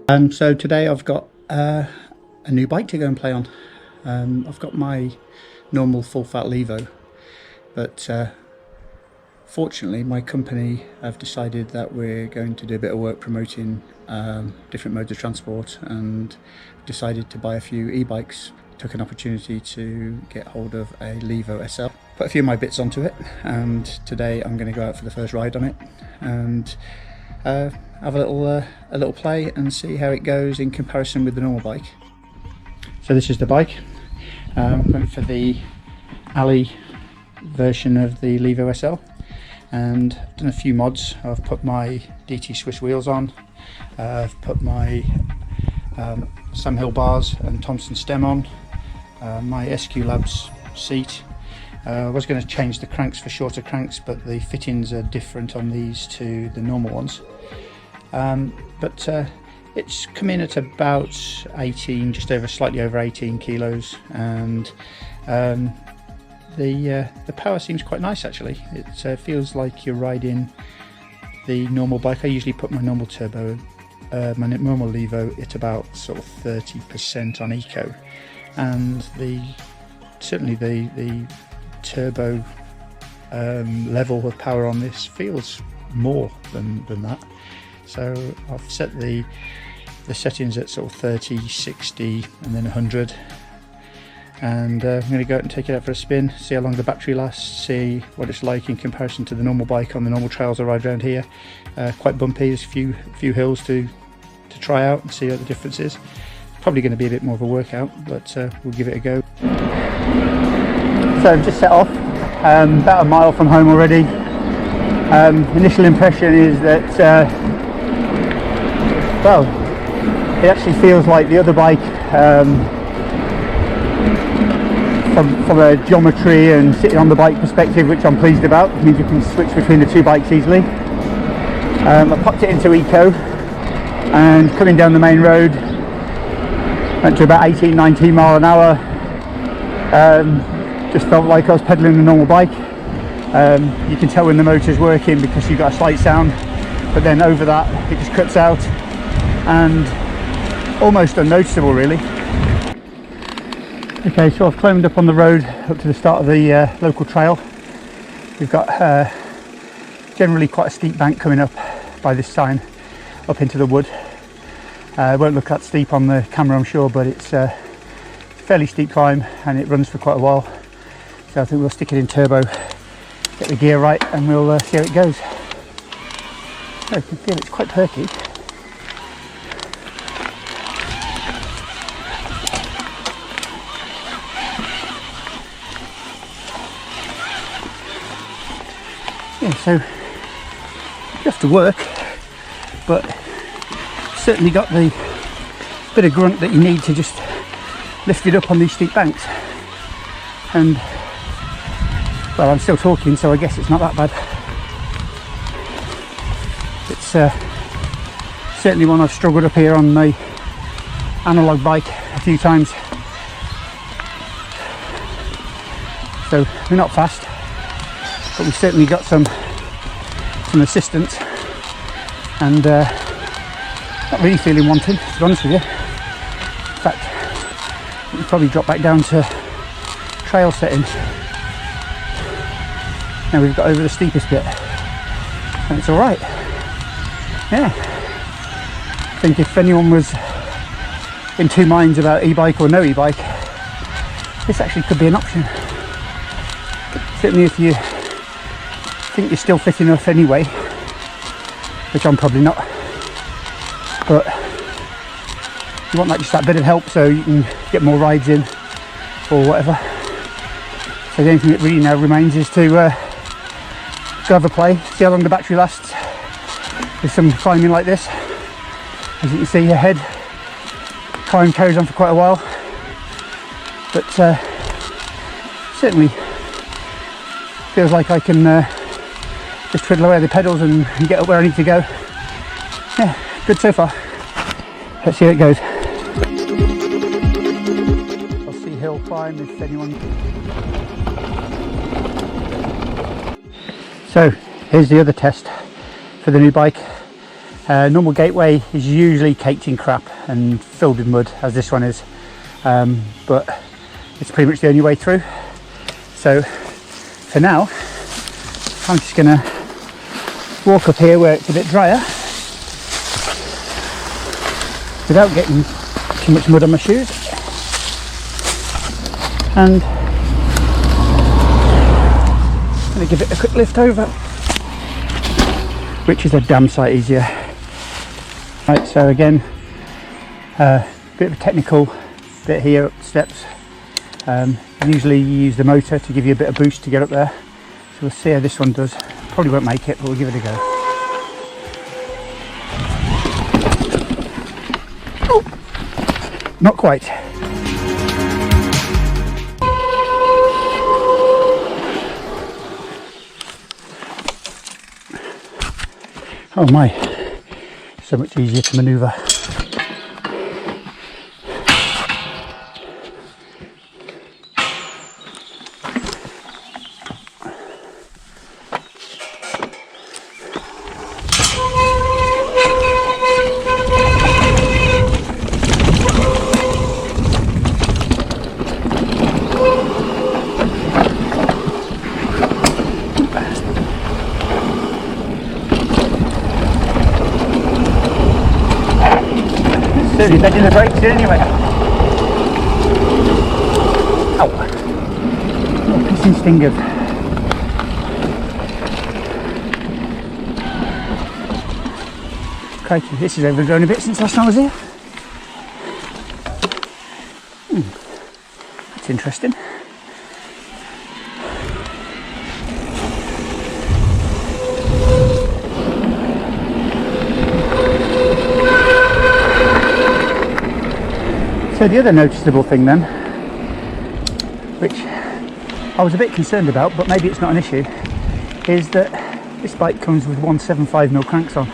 So today I've got a new bike to go and play on. I've got my normal full fat Levo, but fortunately my company have decided that we're going to do a bit of work promoting different modes of transport, and decided to buy a few e-bikes. Took an opportunity to get hold of a Levo SL, put a few of my bits onto it, and today I'm going to go out for the first ride on it and have a little play and see how it goes in comparison with the normal bike. So this is the bike. Went for the alley version of the Levo SL and done a few mods. I've put my DT Swiss wheels on, I've put my Sam Hill bars and Thompson stem on, my SQ Labs seat. I was going to change the cranks for shorter cranks, but the fittings are different on these to the normal ones. But it's come in at about 18, just over, slightly over 18 kilos, and the power seems quite nice actually. It feels like you're riding the normal bike. I usually put my normal turbo, my normal Levo at about sort of 30% on eco, and certainly the turbo level of power on this feels more than that. So I've set the settings at sort of 30, 60 and then 100, and I'm going to go out and take it out for a spin, see how long the battery lasts, see what it's like in comparison to the normal bike on the normal trails I ride around here. Quite bumpy, there's a few hills to try out and see what the difference is. Probably going to be a bit more of a workout, but we'll give it a go. So I've just set off, about a mile from home already. Initial impression is that well, it actually feels like the other bike from a geometry and sitting on the bike perspective, which I'm pleased about. It means you can switch between the two bikes easily. I popped it into eco, and coming down the main road went to about 18-19 mile an hour. Just felt like I was pedaling a normal bike. You can tell when the motor's working because you've got a slight sound, but then over that it just cuts out and almost unnoticeable really. Okay, so I've climbed up on the road up to the start of the local trail. We've got generally quite a steep bank coming up by this sign up into the wood. It won't look that steep on the camera, I'm sure, but it's a fairly steep climb and it runs for quite a while. So I think we'll stick it in turbo, get the gear right, and we'll see how it goes. So you can feel it's quite perky. Yeah, so you have to work, but certainly got the bit of grunt that you need to just lift it up on these steep banks. And well, I'm still talking, so I guess it's not that bad. It's certainly one I've struggled up here on my analogue bike a few times. So we're not fast, but we've certainly got some assistance, and not really feeling wanted, to be honest with you. In fact, we'll probably drop back down to trail settings. Now we've got over the steepest bit, and it's all right. Yeah, I think if anyone was in two minds about e-bike or no e-bike, this actually could be an option. Certainly if you think you're still fit enough anyway, which I'm probably not, but you want just that bit of help so you can get more rides in or whatever. So the only thing that really now remains is to go have a play, see how long the battery lasts with some climbing like this. As you can see ahead, climb carries on for quite a while, but certainly feels like I can just twiddle away the pedals and get up where I need to go. Yeah, good so far. Let's see how it goes. I'll see hill climb if anyone. So here's the other test for the new bike. Normal gateway is usually caked in crap and filled with mud, as this one is, but it's pretty much the only way through. So for now I'm just going to walk up here where it's a bit drier without getting too much mud on my shoes, and I'm going to give it a quick lift over, which is a damn sight easier. Right, so again, bit of a technical bit here up the steps. Usually you use the motor to give you a bit of boost to get up there, so we'll see how this one does. Probably won't make it, but we'll give it a go. Oh, not quite. Oh my, so much easier to manoeuvre. Certainly bedding the brakes in anyway. Ow! Little pissing stingers. Crikey, this is overgrown a bit since last time I was here. That's interesting. So the other noticeable thing then, which I was a bit concerned about, but maybe it's not an issue, is that this bike comes with 175mm cranks on,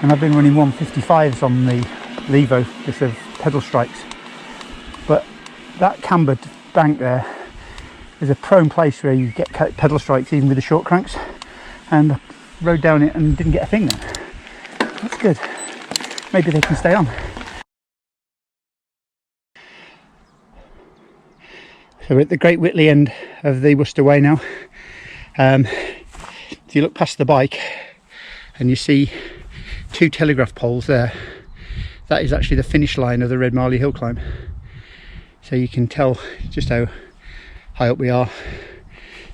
and I've been running 155s on the Levo, just of pedal strikes. But that cambered bank there is a prone place where you get pedal strikes even with the short cranks, and I rode down it and didn't get a thing then. That's good. Maybe they can stay on. So we're at the Great Whitley end of the Worcester Way now. So you look past the bike and you see two telegraph poles there. That is actually the finish line of the Red Marley hill climb. So you can tell just how high up we are.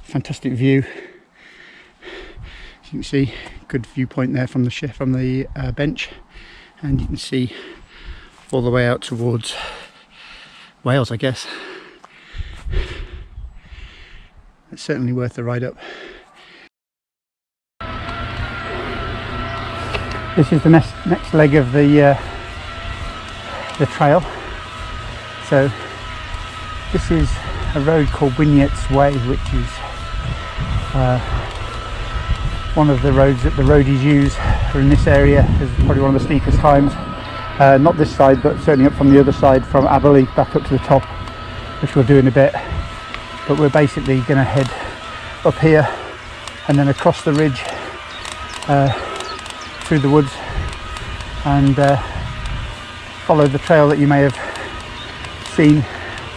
Fantastic view. As you can see, good viewpoint there from the bench, and you can see all the way out towards Wales, I guess. It's certainly worth the ride up. This is the next leg of the trail. So this is a road called Wynyates Way, which is one of the roads that the roadies use in this area. It's probably one of the steepest climbs. Not this side, but certainly up from the other side, from Aberley back up to the top, which we'll do in a bit. But we're basically going to head up here and then across the ridge through the woods, and follow the trail that you may have seen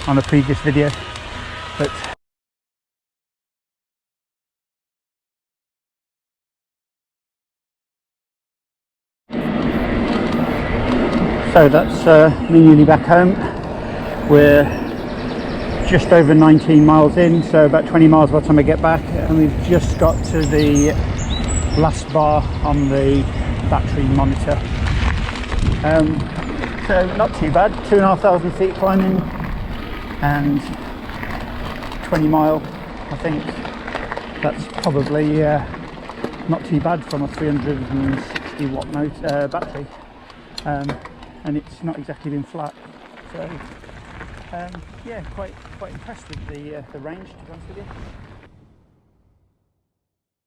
on a previous video. But so that's me nearly back home. We're just over 19 miles in, so about 20 miles by the time I get back, and we've just got to the last bar on the battery monitor. So not too bad, 2,500 feet climbing and 20 mile. I think that's probably not too bad from a 360 watt motor, battery, and it's not exactly been flat. So yeah, quite impressed with the range, to be honest with you.